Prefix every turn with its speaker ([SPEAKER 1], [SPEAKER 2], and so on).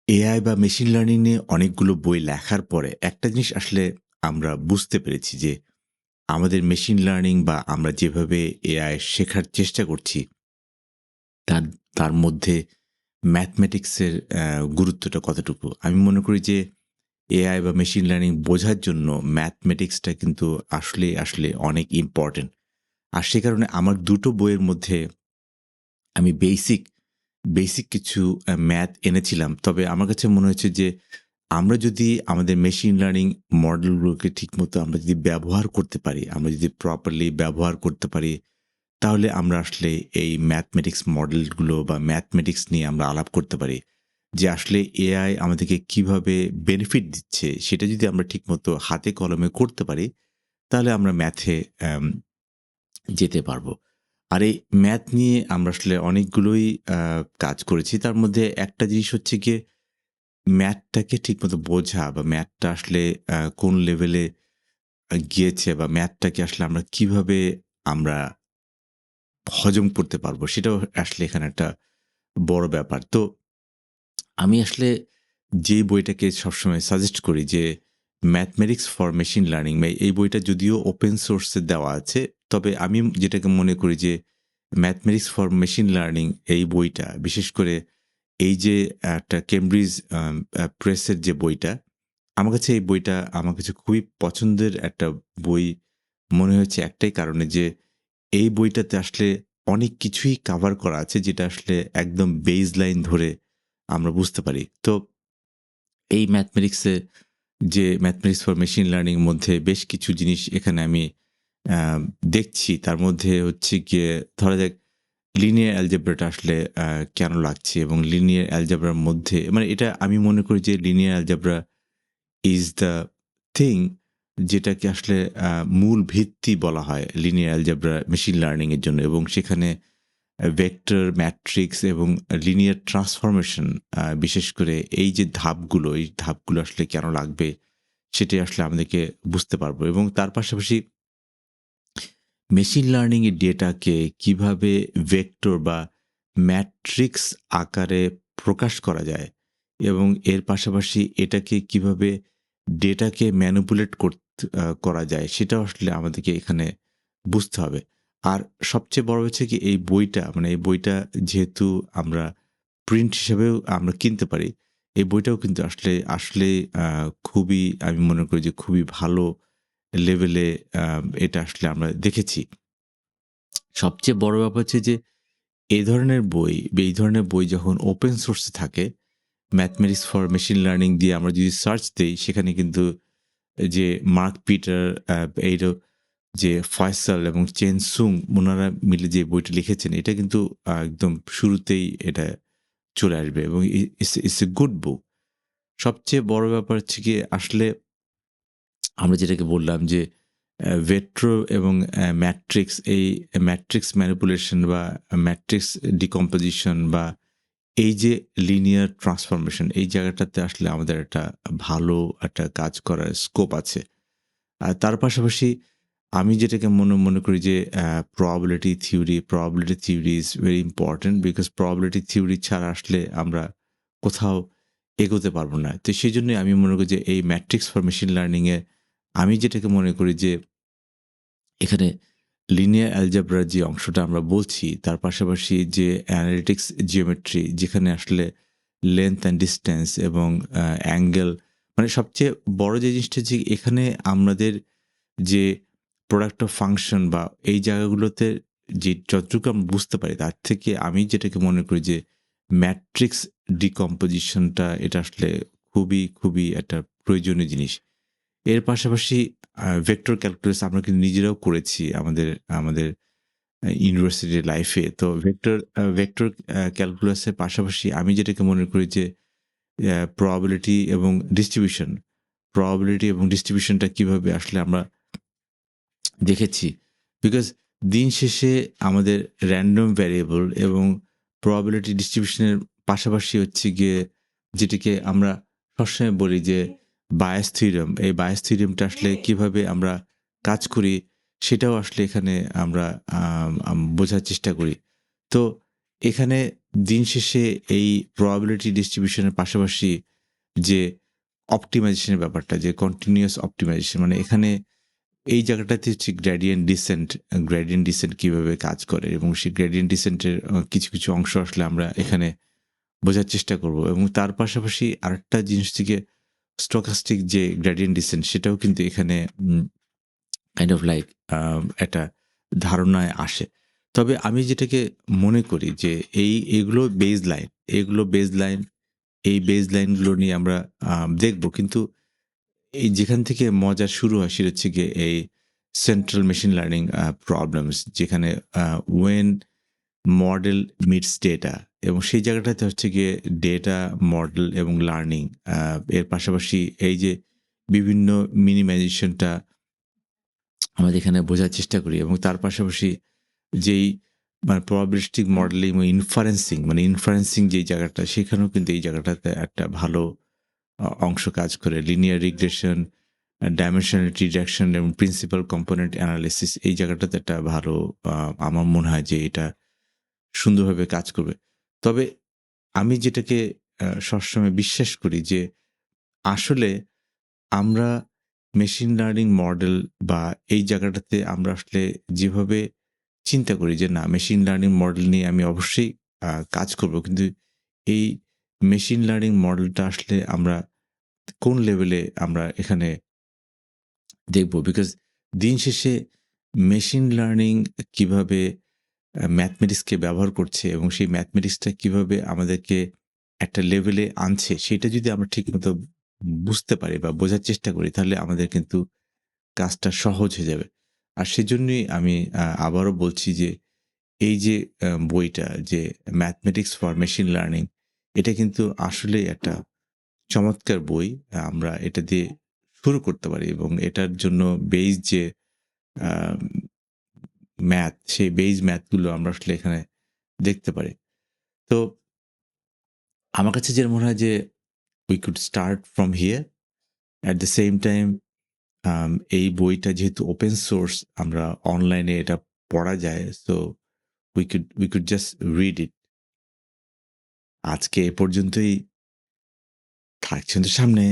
[SPEAKER 1] AI বা machine learning নিয়ে অনেকগুলো বই লেখার পরে একটা জিনিস আসলে আমরা বুঝতে পেরেছি যে আমাদের মেশিন লার্নিং বা আমরা যেভাবে এআই শেখার চেষ্টা করছি তার তার মধ্যে ম্যাথমেটিক্সের গুরুত্বটা কতটুকু। আমি মনে করি যে এআই বা মেশিন লার্নিং বোঝার জন্য ম্যাথমেটিক্সটা কিন্তু আসলে অনেক ইম্পোর্টেন্ট। আর সে কারণে আমার দুটো বইয়ের মধ্যে আমি বেসিক কিছু ম্যাথ এনেছিলাম। তবে আমার কাছে মনে হয়েছে যে আমরা যদি আমাদের মেশিন লার্নিং মডেলগুলোকে ঠিকমতো আমরা যদি ব্যবহার করতে পারি, আমরা যদি প্রপারলি ব্যবহার করতে পারি, তাহলে আমরা আসলে এই ম্যাথমেটিক্স মডেলগুলো বা ম্যাথমেটিক্স নিয়ে আমরা আলাপ করতে পারি। যে আসলে এআই আমাদেরকে কিভাবে বেনিফিট দিচ্ছে, সেটা যদি আমরা ঠিকমতো হাতে কলমে করতে পারি, তাহলে আমরা ম্যাথে অ্যাম যেতে পারবো। আর এই ম্যাথ নিয়ে আমরা আসলে অনেকগুলোই আ কাজ করেছি। তার মধ্যে একটা জিনিস হচ্ছে গিয়ে ম্যাথটাকে ঠিকমতো বোঝা বা ম্যাথটা আসলে কোন লেভেলে গিয়েছে বা ম্যাথটাকে আসলে আমরা কিভাবে আমরা হজম করতে পারবো সেটাও আসলে এখানে একটা বড় ব্যাপার। তো আমি আসলে যে বইটাকে সবসময় সাজেস্ট করি যে ম্যাথমেটিক্স ফর মেশিন লার্নিং এই বইটা যদিও ওপেন সোর্স এ দেওয়া আছে। তবে আমি যেটাকে মনে করি যে ম্যাথমেটিক্স ফর মেশিন লার্নিং এই বইটা বিশেষ করে এই যে একটা কেমব্রিজ প্রেসের যে বইটা, আমার কাছে এই বইটা আমার কাছে খুবই পছন্দের একটা বই মনে হয়েছে একটাই কারণে যে, এই বইটাতে আসলে অনেক কিছুই কাভার করা আছে যেটা আসলে একদম বেস লাইন ধরে আমরা বুঝতে পারি। তো এই ম্যাথমেটিক্সে যে ম্যাথমেটিক্স ফর মেশিন লার্নিং এর মধ্যে বেশ কিছু জিনিস এখানে আমি আ দেখছি। তার মধ্যে হচ্ছে গিয়ে ধরা যাক লিনিয়ার অ্যালজেব্রাটা আসলে কেন লাগছে এবং লিনিয়ার অ্যালজেব্রার মধ্যে মানে এটা আমি মনে করি যে linear algebra is the thing যেটাকে আসলে মূল ভিত্তি বলা হয় লিনিয়ার অ্যালজেব্রা মেশিন লার্নিং এর জন্য এবং সেখানে ভেক্টর, ম্যাট্রিক্স এবং লিনিয়ার ট্রান্সফরমেশন বিশেষ করে এই যে ধাপগুলো, এই ধাপগুলো আসলে কেন লাগবে সেটাই আসলে আমাদেরকে বুঝতে পারবো এবং তার পাশাপাশি মেশিন লার্নিং এর ডেটাকে কিভাবে ভেক্টর বা ম্যাট্রিক্স আকারে প্রকাশ করা যায় এবং এর পাশাপাশি এটাকে কিভাবে ডেটাকে ম্যানিপুলেট করা যায় সেটাও আসলে আমাদেরকে এখানে বুঝতে হবে। আর সবচেয়ে বড় হচ্ছে কি এই বইটা মানে এই বইটা যেহেতু আমরা প্রিন্ট হিসেবেও আমরা কিনতে পারি। এই বইটাও কিন্তু আসলেই খুবই আমি মনে করি যে খুবই ভালো লেভেলে আ এটা আসলে আমরা দেখেছি। সবচেয়ে বড় ব্যাপার হচ্ছে যে এই ধরনের বই যখন ওপেন সোর্স এ থাকে, ম্যাথমেটিক্স ফর মেশিন লার্নিং দিয়ে আমরা যদি সার্চ দেই সেখানে কিন্তু এই যে মার্ক পিটার এইরো যে ফয়সাল এবং চেন সুং উনারা মিলে যে বইটা লিখেছেন এটা কিন্তু একদম শুরুতেই এটা চলে আসবে এবং ইটস এ গুড বুক। সবচেয়ে বড় ব্যাপার হচ্ছে গিয়ে আসলে আমরা যেটাকে বললাম যে ভেট্রো এবং ম্যাট্রিক্স এই ম্যাট্রিক্স ম্যানিপুলেশন বা ম্যাট্রিক্স ডিকম্পোজিশন বা এই যে লিনিয়ার ট্রান্সফরমেশন এই জায়গাটাতে আসলে আমাদের একটা ভালো একটা কাজ করার স্কোপ আছে। আর তার পাশাপাশি আমি যেটাকে মনে করি যে probability theory is very important because probability theory ছাড়া আসলে আমরা কোথাও এগোতে পারব না। তো সেজন্যই আমি মনে করি যে এই ম্যাট্রিক্স ফর মেশিন লার্নিং এ আমি যেটাকে মনে করি যে এখানে লিনিয়ার অ্যালজেব্রার যে অংশটা আমরা বলছি তার পাশাপাশি যে অ্যানালিটিক্স জিওমেট্রি যেখানে আসলে লেংথ অ্যান্ড ডিসট্যান্স এবং অ্যাঙ্গেল মানে সবচেয়ে বড় যে জিনিসটা যে এখানে আমাদের যে প্রোডাক্ট অফ ফাংশন বা এই জায়গাগুলোতে যে যতটুকু আমরা বুঝতে পারি তার থেকে আমি যেটাকে মনে করি যে ম্যাট্রিক্স ডিকম্পোজিশনটা এটা আসলে খুবই একটা প্রয়োজনীয় জিনিস। এর পাশাপাশি ভেক্টর ক্যালকুলাস আমরা কিন্তু নিজেরাও করেছি আমাদের ইউনিভার্সিটি লাইফে। তো ভেক্টর ক্যালকুলাসের পাশাপাশি আমি যেটাকে মনে করি যে প্রবাবিলিটি এবং ডিস্ট্রিবিউশন, প্রবাবিলিটি এবং ডিস্ট্রিবিউশনটা কিভাবে আসলে আমরা দেখেছি। বিকজ দিন শেষে আমাদের র‍্যান্ডম ভ্যারিয়েবল এবং প্রবাবিলিটি ডিস্ট্রিবিউশন এর পাশাপাশি হচ্ছে গিয়ে যেটিকে আমরা সবসময় বলি যে বায়াস থিওরেম। এই বায়াস থিওরেমটা আসলে কিভাবে আমরা কাজ করি সেটাও আসলে এখানে আমরা বোঝার চেষ্টা করি। তো এখানে দিন শেষে এই প্রবাবিলিটি ডিস্ট্রিবিউশনের পাশাপাশি যে অপটিমাইজেশনের ব্যাপারটা, যে কন্টিনিউয়াস অপটিমাইজেশন, মানে এখানে এই জায়গাটাতে হচ্ছে গ্রেডিয়েন্ট ডিসেন্ট কিভাবে কাজ করে এবং সেই গ্রেডিয়েন্ট ডিসেন্টের কিছু অংশ আসলে আমরা এখানে বোঝার চেষ্টা করব এবং তার পাশাপাশি আরেকটা জিনিস থেকে স্টকাস্টিক যে গ্রেডিয়েন্ট ডিসেন্ট সেটাও কিন্তু এখানে কাইন্ড অফ লাইক একটা ধারণায় আসে। তবে আমি যেটাকে মনে করি যে এগুলো বেজ লাইন, এই বেজ লাইনগুলো নিয়ে আমরা দেখব। কিন্তু এই যেখান থেকে মজা শুরু হয় সেটা হচ্ছে গিয়ে এই সেন্ট্রাল মেশিন লার্নিং প্রবলেমস, যেখানে ওয়েন মডেল মিটস ডেটা, এবং সেই জায়গাটাতে হচ্ছে গিয়ে ডেটা, মডেল এবং লার্নিং, এর পাশাপাশি এই যে বিভিন্ন মিনিমাইজেশনটা আমাদের এখানে বোঝার চেষ্টা করি এবং তার পাশাপাশি যেই মানে প্রবাবিলিস্টিক মডেলিং ও ইনফারেন্সিং যেই জায়গাটা, সেখানেও কিন্তু এই জায়গাটাতে একটা ভালো অংশ কাজ করে। লিনিয়ার রিগ্রেশন, ডাইমেনশনালিটি রিডাকশন এবং প্রিন্সিপাল কম্পোনেন্ট অ্যানালিসিস, এই জায়গাটাতে একটা ভালো আমার মনে হয় যে এটা সুন্দরভাবে কাজ করবে। তবে আমি যেটাকে সবসময় বিশ্বাস করি যে আসলে আমরা মেশিন লার্নিং মডেল বা এই জায়গাটাতে আমরা আসলে যেভাবে চিন্তা করি যে না, মেশিন লার্নিং মডেল নিয়ে আমি অবশ্যই কাজ করব। কিন্তু এই মেশিন লার্নিং মডেলটা আসলে আমরা কোন লেভেলে আমরা এখানে দেখব? বিকজ দিন শেষে মেশিন লার্নিং কিভাবে ম্যাথমেটিক্সকে ব্যবহার করছে এবং সেই ম্যাথমেটিক্সটা কিভাবে আমাদেরকে একটা লেভেলে আনছে, সেটা যদি আমরা ঠিকমতো বুঝতে পারি বা বোঝার চেষ্টা করি, তাহলে আমাদের কিন্তু কাজটা সহজ হয়ে যাবে। আর সেজন্যই আমি আবারও বলছি যে এই যে বইটা, যে ম্যাথমেটিক্স ফর মেশিন লার্নিং, এটা কিন্তু আসলেই একটা চমৎকার বই। আমরা এটা দিয়ে শুরু করতে পারি এবং এটার জন্য বেস যে আম ম্যাথ, সেই বেস ম্যাথগুলো আমরা আসলে এখানে দেখতে পারি। তো আমার কাছে যেটা মনে হয় যে we could start from here. At the same time, এই বইটা যেহেতু ওপেন সোর্স, আমরা অনলাইনে এটা পড়া যায়। So we could just read it. আজকে এ পর্যন্তই। থাকছেন তো সামনে।